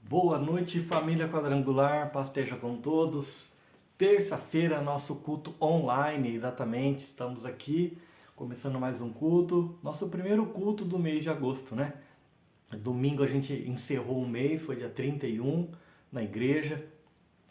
Boa noite, família quadrangular, paz esteja com todos. Terça-feira, nosso culto online, exatamente. Estamos aqui começando mais um culto, nosso primeiro culto do mês de agosto, né? Domingo a gente encerrou o mês, foi dia 31 na igreja.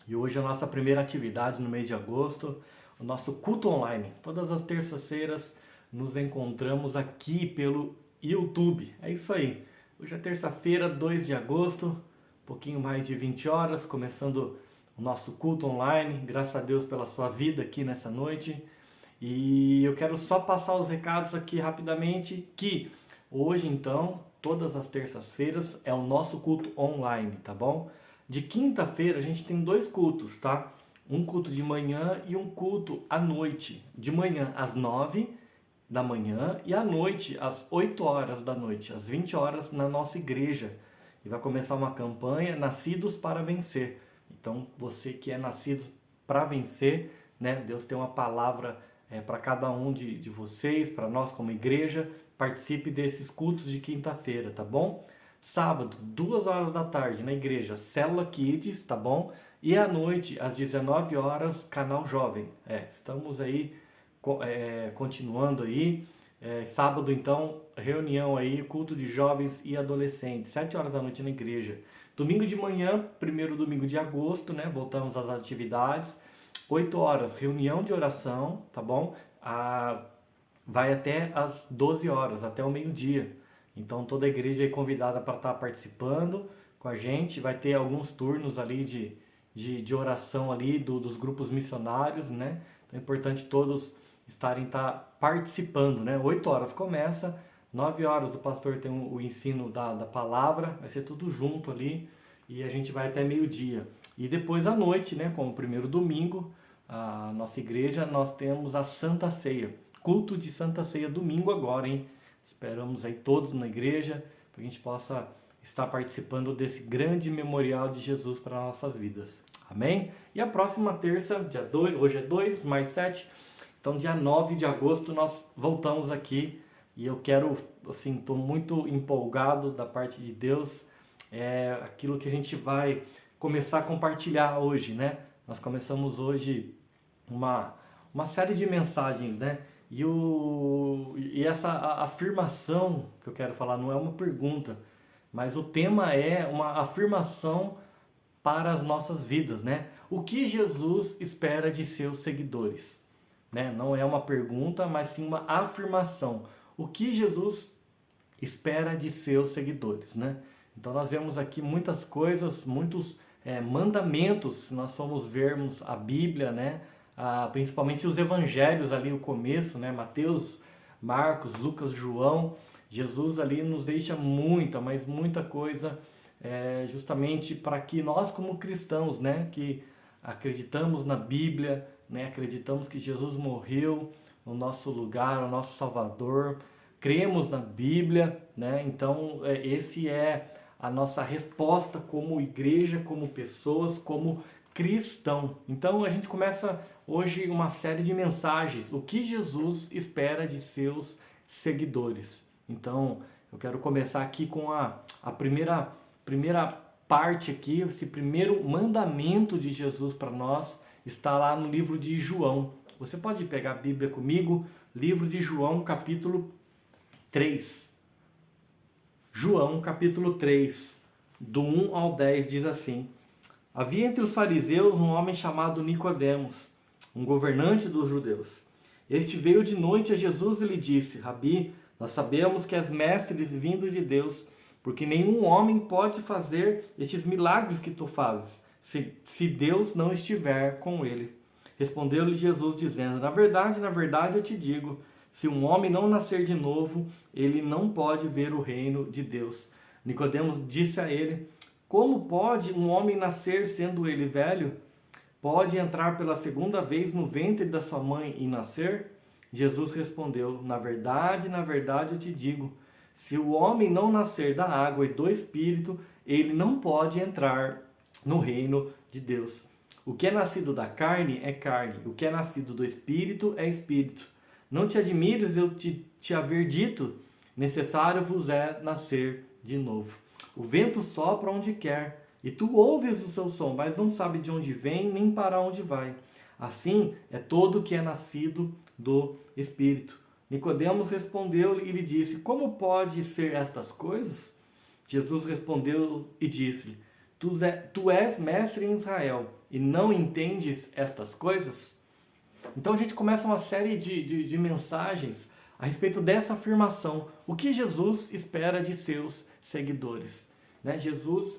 E hoje é a nossa primeira atividade no mês de agosto, o nosso culto online. Todas as terças-feiras nos encontramos aqui pelo YouTube. É isso aí. Hoje é terça-feira, 2 de agosto, um pouquinho mais de 20 horas, começando o nosso culto online. Graças a Deus pela sua vida aqui nessa noite. E eu quero só passar os recados aqui rapidamente, que hoje então, todas as terças-feiras, é o nosso culto online, tá bom? De quinta-feira a gente tem dois cultos, tá? Um culto de manhã e um culto à noite. De manhã às 9 da manhã e à noite às 8 horas da noite, às 20 horas na nossa igreja. E vai começar uma campanha Nascidos para Vencer. Então, você que é nascido para vencer, né? Deus tem uma palavra para cada um de vocês, para nós como igreja. Participe desses cultos de quinta-feira, tá bom? Sábado, 2 horas da tarde, na igreja, Célula Kids, tá bom? E à noite, às 19 horas, Canal Jovem. Estamos aí, continuando aí. Sábado, então, reunião aí, culto de jovens e adolescentes, 7 horas da noite na igreja. Domingo de manhã, primeiro domingo de agosto, né? Voltamos às atividades. 8 horas, reunião de oração, tá bom? Vai até às 12 horas, até o meio-dia. Então toda a igreja é convidada para estar participando com a gente. Vai ter alguns turnos ali de oração ali dos grupos missionários, né? Então é importante todos estarem participando, né? 8 horas começa, 9 horas o pastor tem o ensino da palavra, vai ser tudo junto ali e a gente vai até meio-dia. E depois à noite, né? Como primeiro domingo, a nossa igreja, nós temos a Santa Ceia. Culto de Santa Ceia domingo agora, hein? Esperamos aí todos na igreja, para que a gente possa estar participando desse grande memorial de Jesus para nossas vidas. Amém? E a próxima terça, dia 2, hoje é 2 mais 7, então dia 9 de agosto nós voltamos aqui e eu quero, assim, estou muito empolgado da parte de Deus, aquilo que a gente vai começar a compartilhar hoje, né? Nós começamos hoje uma série de mensagens, né? E essa afirmação que eu quero falar não é uma pergunta, mas o tema é uma afirmação para as nossas vidas, né? O que Jesus espera de seus seguidores, né? Não é uma pergunta, mas sim uma afirmação. O que Jesus espera de seus seguidores, né? Então nós vemos aqui muitas coisas, muitos mandamentos, se nós formos vermos a Bíblia, né? Principalmente os evangelhos ali, o começo, né? Mateus, Marcos, Lucas, João. Jesus ali nos deixa muita, mas muita coisa, justamente para que nós como cristãos, né? Que acreditamos na Bíblia, né? Acreditamos que Jesus morreu no nosso lugar, o nosso Salvador, cremos na Bíblia, né? Então esse é a nossa resposta como igreja, como pessoas, como cristão. Então a gente começa hoje uma série de mensagens, o que Jesus espera de seus seguidores. Então eu quero começar aqui com a primeira parte aqui, esse primeiro mandamento de Jesus para nós está lá no livro de João. Você pode pegar a Bíblia comigo, livro de João, capítulo 3. João, capítulo 3, do 1 ao 10, diz assim: Havia entre os fariseus um homem chamado Nicodemos, um governante dos judeus. Este veio de noite a Jesus e lhe disse: Rabi, nós sabemos que és mestres vindo de Deus, porque nenhum homem pode fazer estes milagres que tu fazes, se Deus não estiver com ele. Respondeu-lhe Jesus dizendo: na verdade eu te digo, se um homem não nascer de novo, ele não pode ver o reino de Deus. Nicodemos disse a ele: como pode um homem nascer sendo ele velho? Pode entrar pela segunda vez no ventre da sua mãe e nascer? Jesus respondeu: na verdade eu te digo, se o homem não nascer da água e do Espírito, ele não pode entrar no reino de Deus. O que é nascido da carne é carne, o que é nascido do Espírito é Espírito. Não te admires eu te haver dito, necessário vos é nascer de novo. O vento sopra onde quer e tu ouves o seu som, mas não sabe de onde vem nem para onde vai. Assim é todo que é nascido do Espírito. Nicodemos respondeu e lhe disse: Como pode ser estas coisas? Jesus respondeu e disse-lhe: Tu és mestre em Israel e não entendes estas coisas? Então a gente começa uma série de mensagens a respeito dessa afirmação. O que Jesus espera de seus seguidores? Né? Jesus,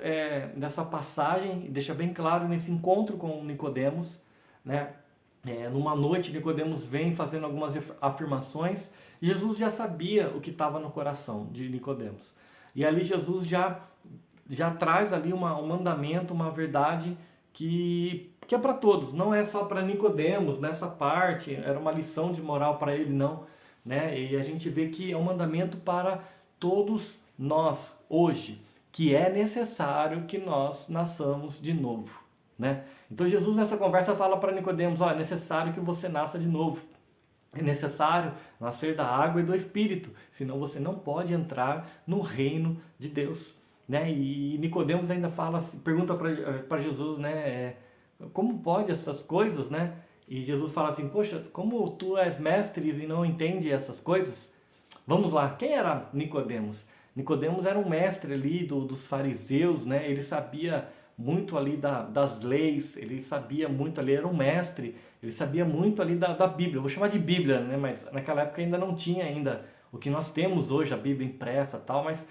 nessa passagem, deixa bem claro nesse encontro com Nicodemos, né? Numa noite, Nicodemos vem fazendo algumas afirmações. E Jesus já sabia o que estava no coração de Nicodemos. E ali Jesus já traz ali um mandamento, uma verdade que é para todos, não é só para Nicodemos. Nessa parte era uma lição de moral para ele, não, né? E a gente vê que é um mandamento para todos nós hoje, que é necessário que nós nasçamos de novo, né? Então Jesus nessa conversa fala para Nicodemos: é necessário que você nasça de novo. É necessário nascer da água e do Espírito, senão você não pode entrar no reino de Deus, né? E Nicodemos ainda pergunta para Jesus, né? Como pode essas coisas, né? E Jesus fala assim: Poxa, como tu és mestre e não entende essas coisas? Vamos lá, quem era Nicodemos? Nicodemos era um mestre ali dos fariseus, né? Ele sabia muito ali das leis, ele sabia muito ali, era um mestre, ele sabia muito ali da Bíblia. Eu vou chamar de Bíblia, né? Mas naquela época ainda não tinha ainda o que nós temos hoje, a Bíblia impressa e tal, mas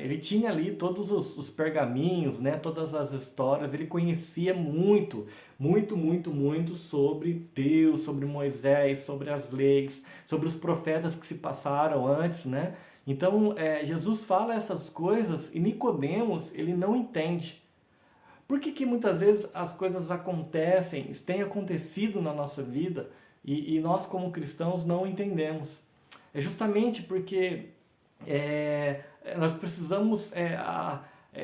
ele tinha ali todos os pergaminhos, né? Todas as histórias, ele conhecia muito, muito, muito, muito sobre Deus, sobre Moisés, sobre as leis, sobre os profetas que se passaram antes, né? Então, Jesus fala essas coisas e Nicodemos, ele não entende. Por que muitas vezes as coisas acontecem, têm acontecido na nossa vida e nós como cristãos não entendemos? É justamente porque nós precisamos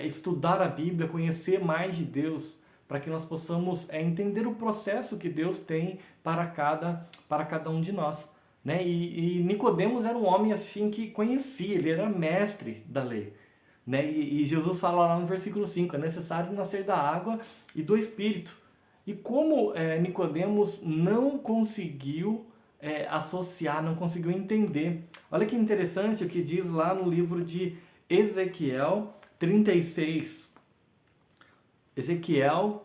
estudar a Bíblia, conhecer mais de Deus, para que nós possamos entender o processo que Deus tem para cada um de nós. Né? E Nicodemos era um homem assim que conhecia, ele era mestre da lei. Né? E Jesus fala lá no versículo 5, é necessário nascer da água e do Espírito. E como Nicodemos não conseguiu associar, não conseguiu entender. Olha que interessante o que diz lá no livro de Ezequiel 36. Ezequiel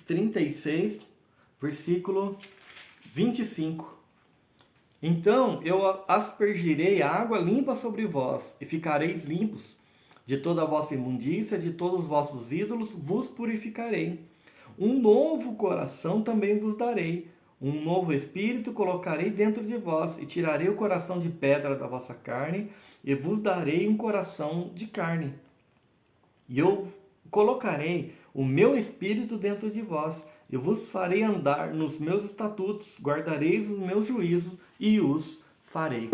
36, versículo 25. Então eu aspergirei água limpa sobre vós, e ficareis limpos. De toda a vossa imundícia, de todos os vossos ídolos, vos purificarei. Um novo coração também vos darei. Um novo espírito colocarei dentro de vós, e tirarei o coração de pedra da vossa carne, e vos darei um coração de carne. E eu colocarei o meu espírito dentro de vós, e vos farei andar nos meus estatutos, guardareis os meus juízos e os farei.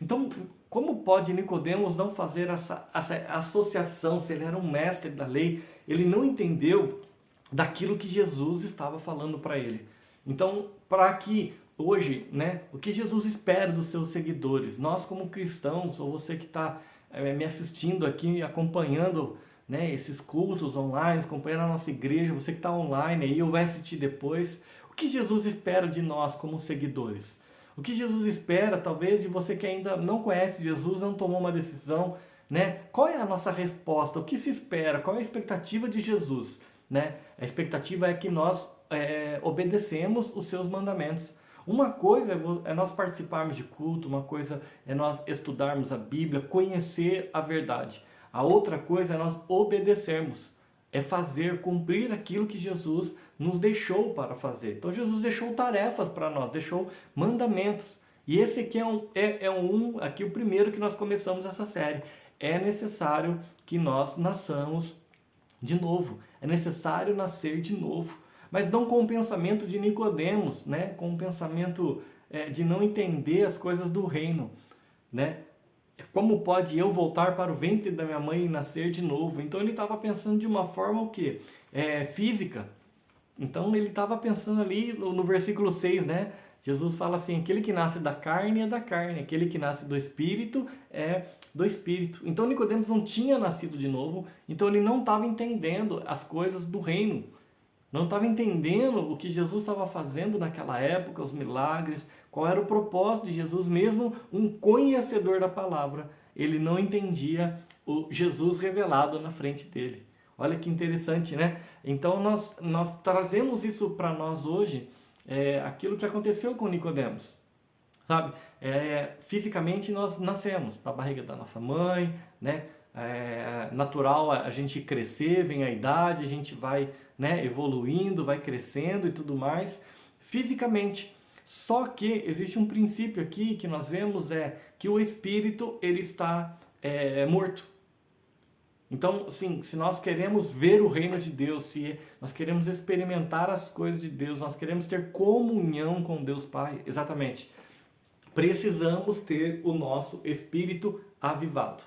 Então, como pode Nicodemos não fazer essa associação? Se ele era um mestre da lei, ele não entendeu daquilo que Jesus estava falando para ele. Então, para que hoje, né, o que Jesus espera dos seus seguidores, nós como cristãos, ou você que está me assistindo aqui, acompanhando, né, esses cultos online, acompanhando a nossa igreja, você que está online aí ou vai assistir depois, o que Jesus espera de nós como seguidores? O que Jesus espera, talvez, de você que ainda não conhece Jesus, não tomou uma decisão, né? Qual é a nossa resposta? O que se espera? Qual é a expectativa de Jesus? Né? A expectativa é que nós obedecemos os seus mandamentos. Uma coisa é nós participarmos de culto, uma coisa é nós estudarmos a Bíblia, conhecer a verdade. A outra coisa é nós obedecermos, é fazer, cumprir aquilo que Jesus nos deixou para fazer. Então Jesus deixou tarefas para nós, deixou mandamentos. E esse aqui aqui o primeiro que nós começamos essa série. É necessário que nós nasçamos de novo. É necessário nascer de novo. Mas não com o pensamento de Nicodemos, né? Com o pensamento de não entender as coisas do reino, né? Como pode eu voltar para o ventre da minha mãe e nascer de novo? Então ele estava pensando de uma forma o quê? Física. Então ele estava pensando ali no versículo 6, né? Jesus fala assim, aquele que nasce da carne é da carne, aquele que nasce do Espírito é do Espírito. Então Nicodemos não tinha nascido de novo, então ele não estava entendendo as coisas do reino. Não estava entendendo o que Jesus estava fazendo naquela época, os milagres, qual era o propósito de Jesus, mesmo um conhecedor da palavra, ele não entendia o Jesus revelado na frente dele. Olha que interessante, né? Então nós trazemos isso para nós hoje, aquilo que aconteceu com Nicodemos. Sabe? Fisicamente nós nascemos na barriga da nossa mãe, né? É natural a gente crescer, vem a idade, a gente vai, né, evoluindo, vai crescendo e tudo mais, fisicamente. Só que existe um princípio aqui que nós vemos, que o espírito ele está morto. Então, assim, se nós queremos ver o reino de Deus, se nós queremos experimentar as coisas de Deus, nós queremos ter comunhão com Deus Pai, exatamente, precisamos ter o nosso espírito avivado.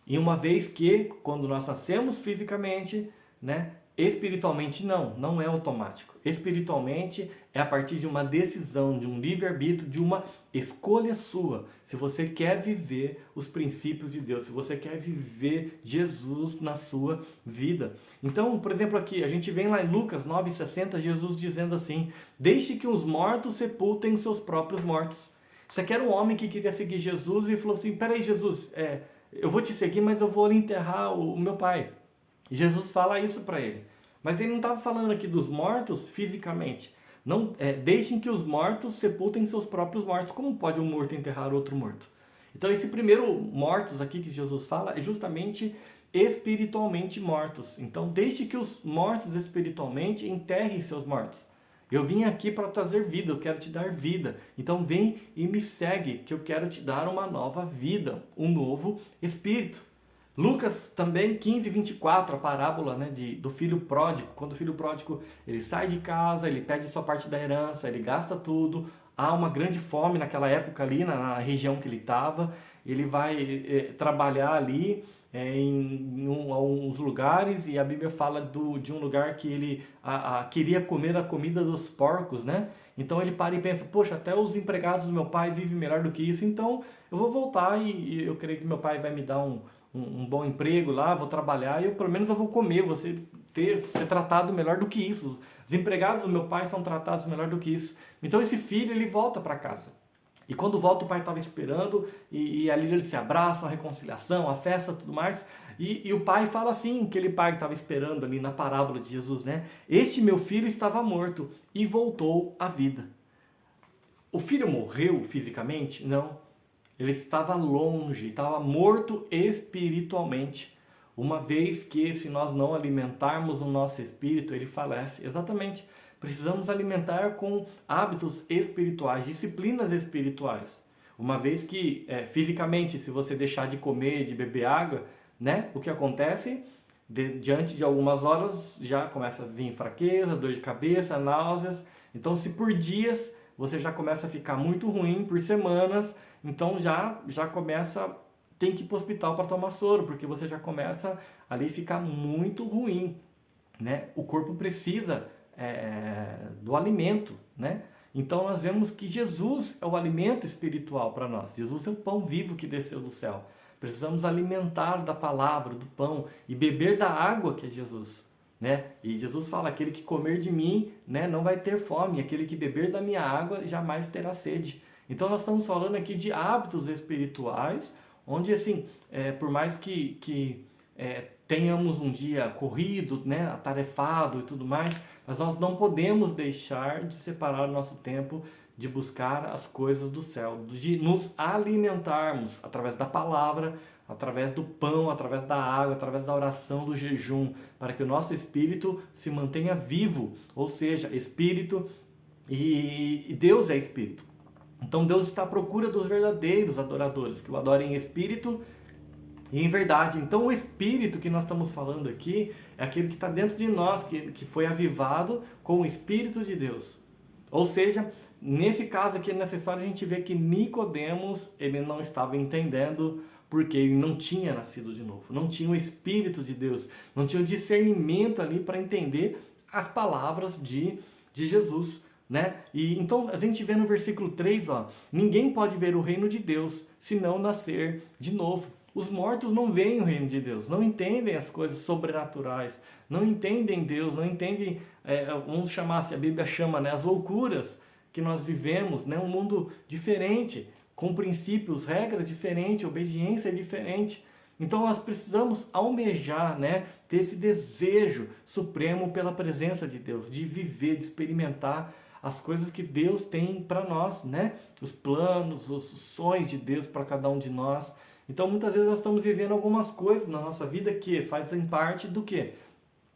E uma vez que, quando nós nascemos fisicamente, né, espiritualmente não é automático. Espiritualmente é a partir de uma decisão, de um livre-arbítrio, de uma escolha sua. Se você quer viver os princípios de Deus, se você quer viver Jesus na sua vida. Então, por exemplo, aqui, a gente vem lá em Lucas 9,60, Jesus dizendo assim, deixe que os mortos sepultem seus próprios mortos. Isso aqui era um homem que queria seguir Jesus e falou assim, peraí Jesus, eu vou te seguir, mas eu vou enterrar o meu pai. E Jesus fala isso para ele. Mas ele não estava falando aqui dos mortos fisicamente. Não, deixem que os mortos sepultem seus próprios mortos. Como pode um morto enterrar outro morto? Então esse primeiro mortos aqui que Jesus fala é justamente espiritualmente mortos. Então deixe que os mortos espiritualmente enterrem seus mortos. Eu vim aqui para trazer vida, eu quero te dar vida. Então vem e me segue, que eu quero te dar uma nova vida, um novo espírito. Lucas também 15:24, a parábola, né, do filho pródigo. Quando o filho pródigo ele sai de casa, ele pede sua parte da herança, ele gasta tudo. Há uma grande fome naquela época ali, na região que ele estava. Ele vai trabalhar ali em alguns lugares, e a Bíblia fala de um lugar que ele queria comer a comida dos porcos, né? Então ele para e pensa, poxa, até os empregados do meu pai vivem melhor do que isso, então eu vou voltar e eu creio que meu pai vai me dar um bom emprego lá, vou trabalhar e pelo menos eu vou comer, vou ser tratado melhor do que isso. Os empregados do meu pai são tratados melhor do que isso. Então esse filho, ele volta para casa. E quando volta, o pai estava esperando, e ali eles se abraçam, a reconciliação, a festa, tudo mais. E o pai fala assim, aquele pai que estava esperando ali na parábola de Jesus, né? Este meu filho estava morto e voltou à vida. O filho morreu fisicamente? Não. Ele estava longe, estava morto espiritualmente. Uma vez que, se nós não alimentarmos o nosso espírito, ele falece. Exatamente. Precisamos alimentar com hábitos espirituais, disciplinas espirituais. Uma vez que, fisicamente, se você deixar de comer, de beber água, né, o que acontece? Diante de algumas horas, já começa a vir fraqueza, dor de cabeça, náuseas. Então, se por dias você já começa a ficar muito ruim, por semanas, então já começa, tem que ir para o hospital para tomar soro, porque você já começa ali a ficar muito ruim, né? O corpo precisa do alimento, né? Então nós vemos que Jesus é o alimento espiritual para nós. Jesus é o pão vivo que desceu do céu. Precisamos alimentar da palavra, do pão e beber da água que é Jesus, né? E Jesus fala, aquele que comer de mim, né, não vai ter fome, aquele que beber da minha água jamais terá sede. Então nós estamos falando aqui de hábitos espirituais, onde assim, por mais que tenhamos um dia corrido, né, atarefado e tudo mais, mas nós não podemos deixar de separar o nosso tempo de buscar as coisas do céu, de nos alimentarmos através da palavra, através do pão, através da água, através da oração, do jejum, para que o nosso espírito se mantenha vivo, ou seja, espírito, e Deus é espírito. Então Deus está à procura dos verdadeiros adoradores, que o adorem em espírito e em verdade. Então o espírito que nós estamos falando aqui é aquele que está dentro de nós, que foi avivado com o Espírito de Deus. Ou seja, nesse caso aqui, nessa história, a gente vê que Nicodemos, ele não estava entendendo porque ele não tinha nascido de novo, não tinha o Espírito de Deus, não tinha o discernimento ali para entender as palavras de Jesus. né? E então a gente vê no versículo 3, ó, ninguém pode ver o reino de Deus se não nascer de novo. Os mortos não veem o reino de Deus, não entendem as coisas sobrenaturais, não entendem Deus, não entendem, vamos chamar, se a Bíblia chama, né, as loucuras que nós vivemos, né, um mundo diferente, com princípios, regras diferentes, obediência diferente. Então nós precisamos almejar, né, ter esse desejo supremo pela presença de Deus, de viver, de experimentar as coisas que Deus tem para nós, né? Os planos, os sonhos de Deus para cada um de nós. Então muitas vezes nós estamos vivendo algumas coisas na nossa vida que fazem parte do quê?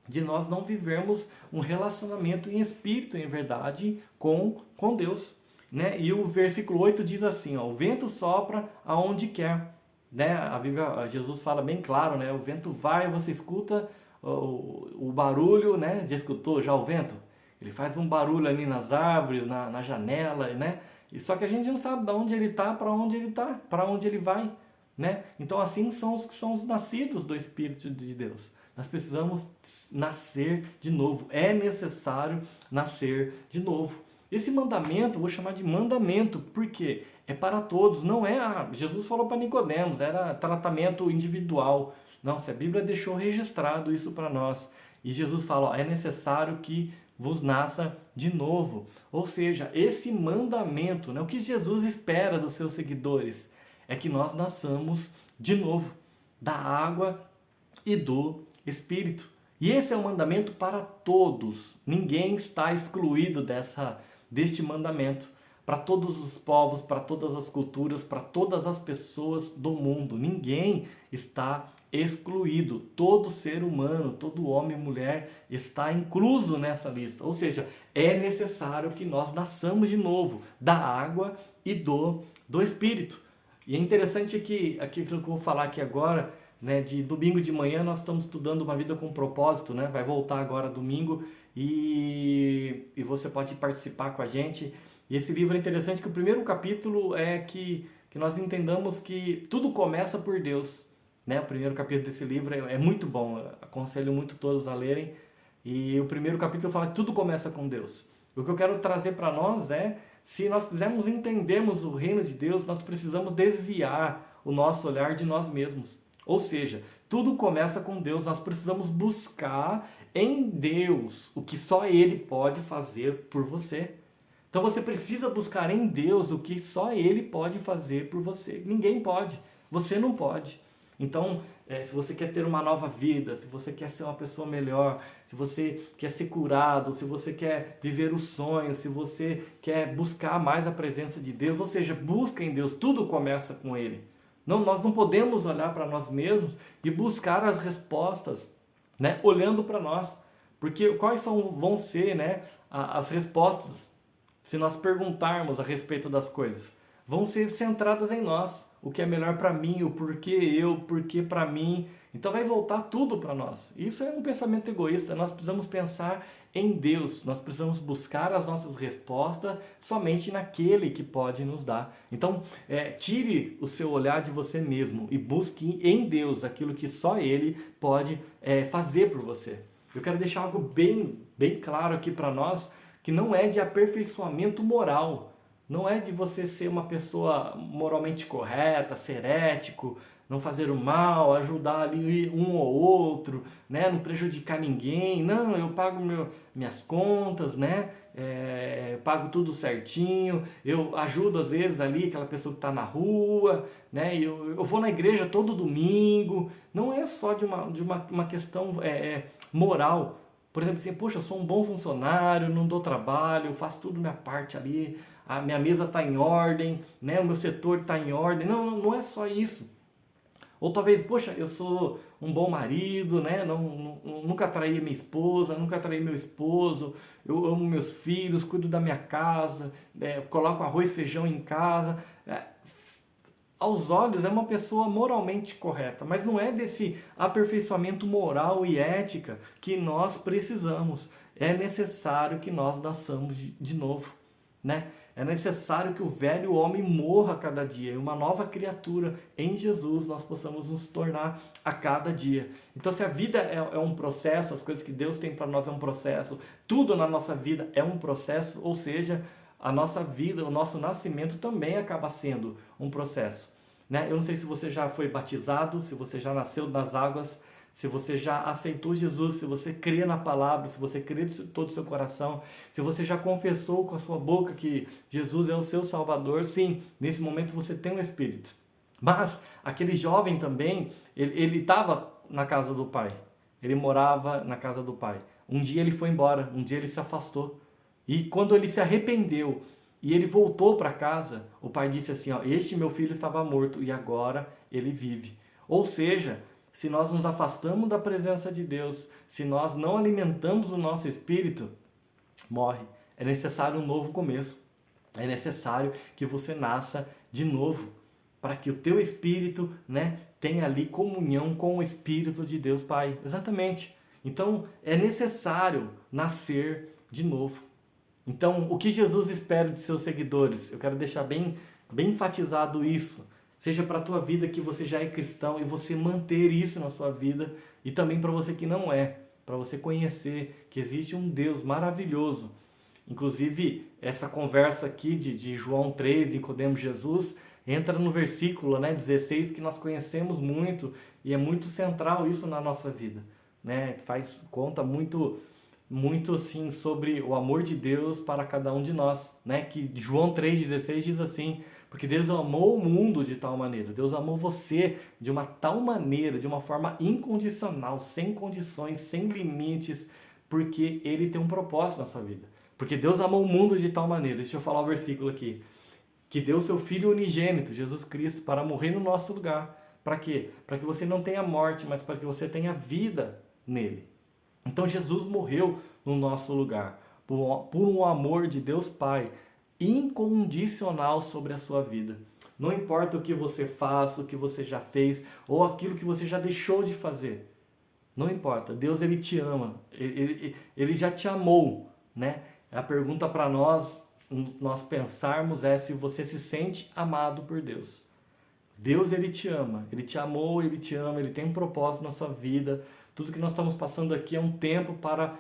De nós não vivermos um relacionamento em espírito, em verdade, com Deus, né? E o versículo 8 diz assim, ó, o vento sopra aonde quer, né? A Bíblia, Jesus fala bem claro, né? O vento vai, você escuta o barulho, né? Já escutou já o vento? Ele faz um barulho ali nas árvores, na janela, né? E só que a gente não sabe de onde ele está, para onde ele está, para onde ele vai, né? Então assim são os que são os nascidos do Espírito de Deus. Nós precisamos nascer de novo. É necessário nascer de novo. Esse mandamento, eu vou chamar de mandamento, porque é para todos, não é... Jesus falou para Nicodemos, era tratamento individual. Não, se a Bíblia deixou registrado isso para nós. E Jesus fala, ó, é necessário que vos nasça de novo. Ou seja, esse mandamento, né, o que Jesus espera dos seus seguidores é que nós nasçamos de novo, da água e do Espírito. E esse é o mandamento para todos. Ninguém está excluído deste mandamento. Para todos os povos, para todas as culturas, para todas as pessoas do mundo. Ninguém está excluído. Todo ser humano, todo homem e mulher está incluso nessa lista. Ou seja, é necessário que nós nasçamos de novo da água e do Espírito. E é interessante que aquilo que eu vou falar aqui agora, né, de domingo de manhã nós estamos estudando Uma Vida com Propósito, né? Vai voltar agora domingo e você pode participar com a gente. E esse livro é interessante que o primeiro capítulo é que nós entendamos que tudo começa por Deus, né? O primeiro capítulo desse livro é muito bom, eu aconselho muito todos a lerem. E o primeiro capítulo fala que tudo começa com Deus. O que eu quero trazer para nós é, se nós quisermos entendermos o reino de Deus, nós precisamos desviar o nosso olhar de nós mesmos. Ou seja, tudo começa com Deus, nós precisamos buscar em Deus o que só Ele pode fazer por você. Então você precisa buscar em Deus o que só Ele pode fazer por você. Ninguém pode, você não pode. Então, se você quer ter uma nova vida, se você quer ser uma pessoa melhor, se você quer ser curado, se você quer viver os sonhos, se você quer buscar mais a presença de Deus, ou seja, busca em Deus, tudo começa com Ele. Não, nós não podemos olhar para nós mesmos e buscar as respostas, né, olhando para nós. Porque quais vão ser, né, as respostas se nós perguntarmos a respeito das coisas? Vão ser centradas em nós. O que é melhor para mim, o porquê eu, porquê para mim. Então vai voltar tudo para nós. Isso é um pensamento egoísta. Nós precisamos pensar em Deus. Nós precisamos buscar as nossas respostas somente naquele que pode nos dar. Então tire o seu olhar de você mesmo e busque em Deus aquilo que só Ele pode fazer por você. Eu quero deixar algo bem claro aqui para nós, que não é de aperfeiçoamento moral. Não é de você ser uma pessoa moralmente correta, ser ético, não fazer o mal, ajudar ali um ou outro, né? Não prejudicar ninguém. Não, eu pago minhas contas, né? Pago tudo certinho, eu ajudo às vezes ali aquela pessoa que está na rua, né? Eu vou na igreja todo domingo. Não é só de uma questão moral. Por exemplo, assim, poxa, eu sou um bom funcionário, não dou trabalho, eu faço tudo minha parte ali, a minha mesa está em ordem, né? O meu setor está em ordem. Não é só isso. Ou talvez, poxa, eu sou um bom marido, né? Nunca traí minha esposa, nunca traí meu esposo, eu amo meus filhos, cuido da minha casa, coloco arroz e feijão em casa. Aos olhos é uma pessoa moralmente correta, mas não é desse aperfeiçoamento moral e ética que nós precisamos. É necessário que nós nasçamos de novo, né? É necessário que o velho homem morra a cada dia e uma nova criatura em Jesus nós possamos nos tornar a cada dia. Então, se a vida é um processo, as coisas que Deus tem para nós é um processo, tudo na nossa vida é um processo, ou seja, a nossa vida, o nosso nascimento também acaba sendo um processo, né? Eu não sei se você já foi batizado, se você já nasceu nas águas, se você já aceitou Jesus, se você crê na palavra, se você crê de todo o seu coração, se você já confessou com a sua boca que Jesus é o seu Salvador, sim, nesse momento você tem um Espírito. Mas aquele jovem também, ele estava na casa do pai, ele morava na casa do pai. Um dia ele foi embora, um dia ele se afastou. E quando ele se arrependeu e ele voltou para casa, o pai disse assim, ó, este meu filho estava morto e agora ele vive. Ou seja, se nós nos afastamos da presença de Deus, se nós não alimentamos o nosso espírito, morre. É necessário um novo começo. É necessário que você nasça de novo, para que o teu espírito, né, tenha ali comunhão com o Espírito de Deus Pai. Exatamente. Então, é necessário nascer de novo. Então, o que Jesus espera de seus seguidores? Eu quero deixar bem enfatizado isso. Seja para a tua vida que você já é cristão e você manter isso na sua vida, e também para você que não é, para você conhecer que existe um Deus maravilhoso. Inclusive, essa conversa aqui de João 3, de Nicodemo Jesus, entra no versículo, né, 16, que nós conhecemos muito, e é muito central isso na nossa vida, né? Faz conta muito assim sobre o amor de Deus para cada um de nós, né? Que João 3,16 diz assim: porque Deus amou o mundo de tal maneira, Deus amou você de uma tal maneira, de uma forma incondicional, sem condições, sem limites, porque Ele tem um propósito na sua vida. Porque Deus amou o mundo de tal maneira, deixa eu falar o versículo aqui, que deu seu Filho unigênito, Jesus Cristo, para morrer no nosso lugar. Para quê? Para que você não tenha morte, mas para que você tenha vida nele. Então Jesus morreu no nosso lugar, por um amor de Deus Pai, incondicional sobre a sua vida. Não importa o que você faça, o que você já fez, ou aquilo que você já deixou de fazer. Não importa, Deus ele te ama, ele já te amou, né? A pergunta para nós pensarmos é se você se sente amado por Deus. Deus ele te ama, ele te amou, ele te ama, ele tem um propósito na sua vida. Tudo que nós estamos passando aqui é um tempo para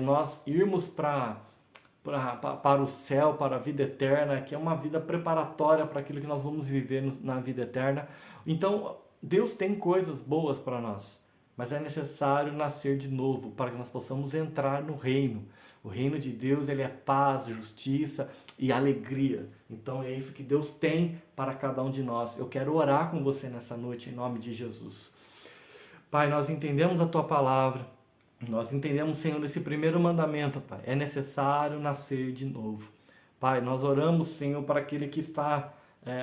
nós irmos para o céu, para a vida eterna, que é uma vida preparatória para aquilo que nós vamos viver na vida eterna. Então, Deus tem coisas boas para nós, mas é necessário nascer de novo para que nós possamos entrar no reino. O reino de Deus, ele é paz, justiça e alegria. Então é isso que Deus tem para cada um de nós. Eu quero orar com você nessa noite em nome de Jesus. Pai, nós entendemos a Tua palavra, nós entendemos, Senhor, esse primeiro mandamento, Pai. É necessário nascer de novo. Pai, nós oramos, Senhor, para aquele que está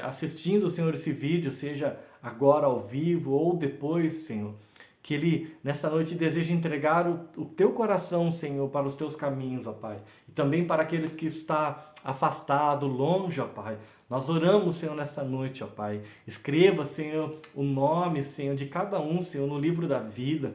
assistindo, Senhor, esse vídeo, seja agora ao vivo ou depois, Senhor, que ele nessa noite deseja entregar o teu coração, Senhor, para os teus caminhos, ó Pai. E também para aqueles que está afastado, longe, ó Pai. Nós oramos, Senhor, nessa noite, ó Pai. Escreva, Senhor, o nome, Senhor, de cada um, Senhor, no livro da vida.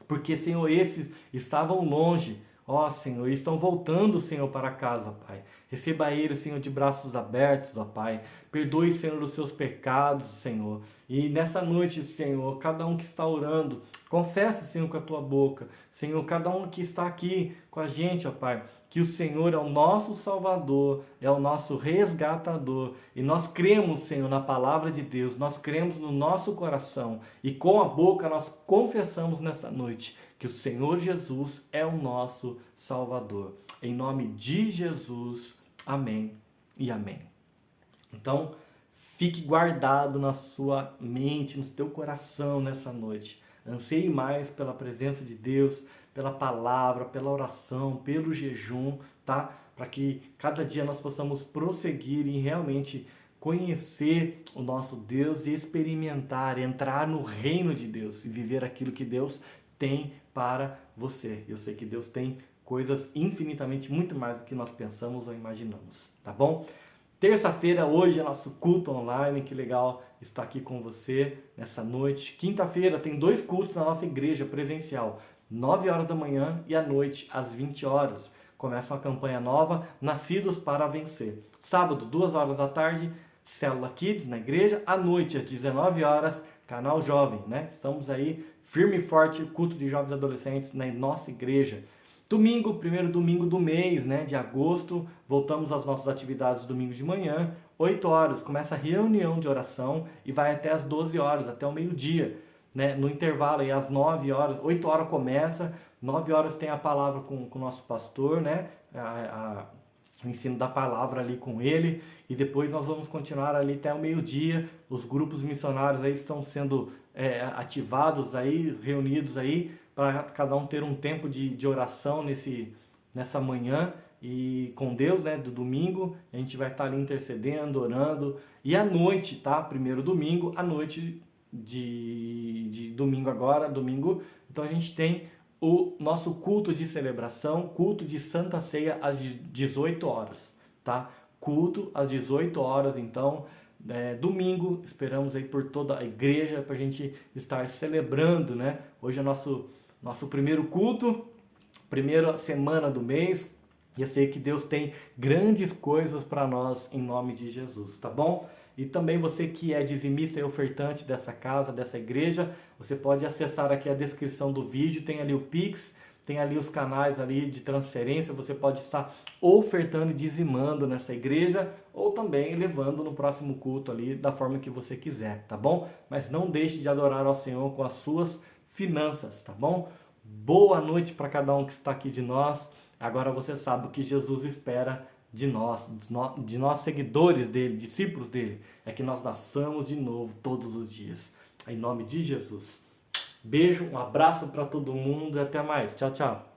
Porque, Senhor, esses estavam longe, ó Senhor, e estão voltando, Senhor, para casa, ó Pai. Receba eles, Senhor, de braços abertos, ó Pai. Perdoe, Senhor, os seus pecados, Senhor. E nessa noite, Senhor, cada um que está orando, confesse, Senhor, com a tua boca. Senhor, cada um que está aqui com a gente, ó Pai, que o Senhor é o nosso Salvador, é o nosso resgatador. E nós cremos, Senhor, na palavra de Deus, nós cremos no nosso coração. E com a boca nós confessamos nessa noite que o Senhor Jesus é o nosso Salvador. Em nome de Jesus, amém e amém. Então, fique guardado na sua mente, no teu coração nessa noite. Anseie mais pela presença de Deus, pela palavra, pela oração, pelo jejum, tá? Para que cada dia nós possamos prosseguir em realmente conhecer o nosso Deus e experimentar, entrar no reino de Deus e viver aquilo que Deus tem para você. Eu sei que Deus tem coisas infinitamente muito mais do que nós pensamos ou imaginamos, tá bom? Terça-feira, hoje é nosso culto online, que legal estar aqui com você nessa noite. Quinta-feira tem 2 cultos na nossa igreja presencial, 9 horas da manhã e à noite, às 20 horas. começa uma campanha nova, Nascidos para Vencer. Sábado, 2 horas da tarde, Célula Kids na igreja. À noite, às 19 horas, Canal Jovem, né? Estamos aí firme e forte, culto de jovens e adolescentes na nossa igreja. Domingo, primeiro domingo do mês, né, de agosto, voltamos às nossas atividades domingo de manhã, 8 horas, começa a reunião de oração e vai até às 12 horas, até o meio-dia, né, no intervalo aí às 9 horas, 8 horas começa, 9 horas tem a palavra com o nosso pastor, né, o ensino da palavra ali com ele, e depois nós vamos continuar ali até o meio-dia. Os grupos missionários aí estão sendo ativados aí, reunidos aí, para cada um ter um tempo de oração nessa manhã e com Deus, né, do domingo. A gente vai estar ali intercedendo, orando. E à noite, tá? Primeiro domingo, à noite de domingo agora, domingo. Então a gente tem o nosso culto de celebração, culto de Santa Ceia às 18 horas, tá? Culto às 18 horas, então, domingo, esperamos aí por toda a igreja para a gente estar celebrando, né? Hoje é nosso primeiro culto, primeira semana do mês, e eu sei que Deus tem grandes coisas para nós em nome de Jesus, tá bom? E também você que é dizimista e ofertante dessa casa, dessa igreja, você pode acessar aqui a descrição do vídeo, tem ali o Pix, tem ali os canais ali de transferência, você pode estar ofertando e dizimando nessa igreja, ou também levando no próximo culto ali, da forma que você quiser, tá bom? Mas não deixe de adorar ao Senhor com as suas finanças, tá bom? Boa noite para cada um que está aqui de nós. Agora você sabe o que Jesus espera de nós seguidores dele, discípulos dele, é que nós nasçamos de novo todos os dias. Em nome de Jesus. Beijo, um abraço para todo mundo e até mais. Tchau, tchau.